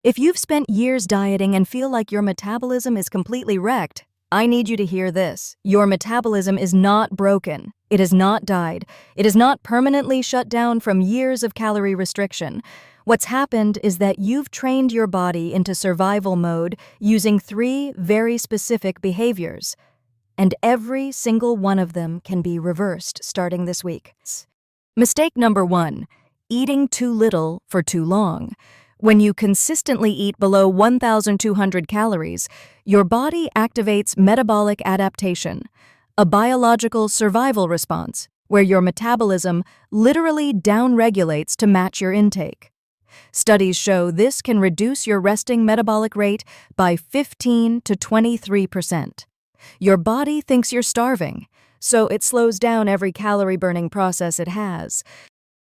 If you've spent years dieting and feel like your metabolism is completely wrecked, I need you to hear this. Your metabolism is not broken. It has not died. It is not permanently shut down from years of calorie restriction. What's happened is that you've trained your body into survival mode using 3 very specific behaviors. And every single one of them can be reversed starting this week. Mistake number 1, eating too little for too long. When you consistently eat below 1,200 calories, your body activates metabolic adaptation, a biological survival response where your metabolism literally downregulates to match your intake. Studies show this can reduce your resting metabolic rate by 15 to 23%. Your body thinks you're starving, so it slows down every calorie-burning process it has.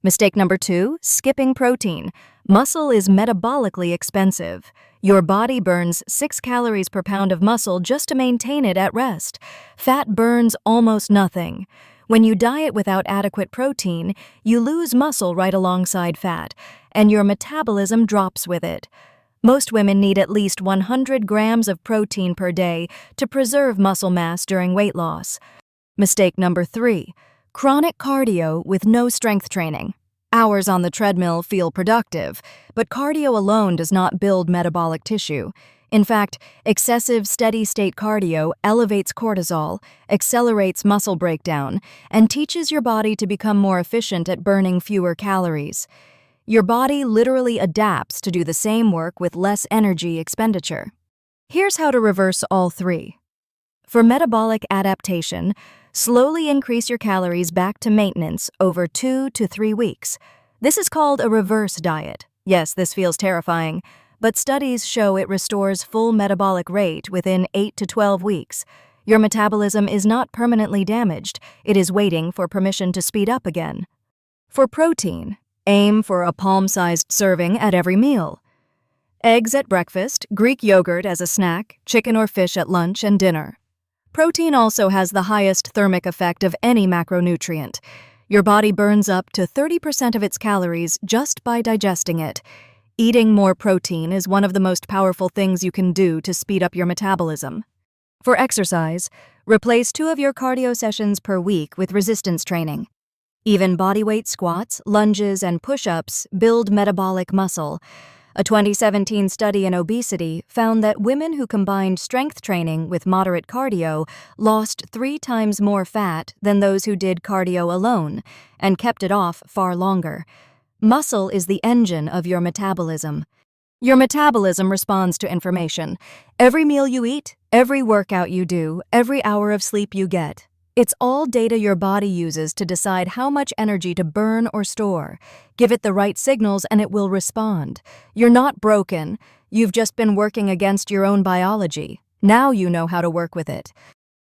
Mistake number 2, skipping protein. Muscle is metabolically expensive. Your body burns 6 calories per pound of muscle just to maintain it at rest. Fat burns almost nothing. When you diet without adequate protein, you lose muscle right alongside fat, and your metabolism drops with it. Most women need at least 100 grams of protein per day to preserve muscle mass during weight loss. Mistake number 3, chronic cardio with no strength training. Hours on the treadmill feel productive, but cardio alone does not build metabolic tissue. In fact, excessive steady-state cardio elevates cortisol, accelerates muscle breakdown, and teaches your body to become more efficient at burning fewer calories. Your body literally adapts to do the same work with less energy expenditure. Here's how to reverse all 3. For metabolic adaptation, slowly increase your calories back to maintenance over 2 to 3 weeks. This is called a reverse diet. Yes, this feels terrifying, but studies show it restores full metabolic rate within 8 to 12 weeks. Your metabolism is not permanently damaged. It is waiting for permission to speed up again. For protein, aim for a palm-sized serving at every meal. Eggs at breakfast, Greek yogurt as a snack, chicken or fish at lunch and dinner. Protein also has the highest thermic effect of any macronutrient. Your body burns up to 30% of its calories just by digesting it. Eating more protein is one of the most powerful things you can do to speed up your metabolism. For exercise, replace 2 of your cardio sessions per week with resistance training. Even bodyweight squats, lunges, and push-ups build metabolic muscle. A 2017 study in obesity found that women who combined strength training with moderate cardio lost 3 times more fat than those who did cardio alone and kept it off far longer. Muscle is the engine of your metabolism. Your metabolism responds to information. Every meal you eat, every workout you do, every hour of sleep you get. It's all data your body uses to decide how much energy to burn or store. Give it the right signals and it will respond. You're not broken. You've just been working against your own biology. Now you know how to work with it.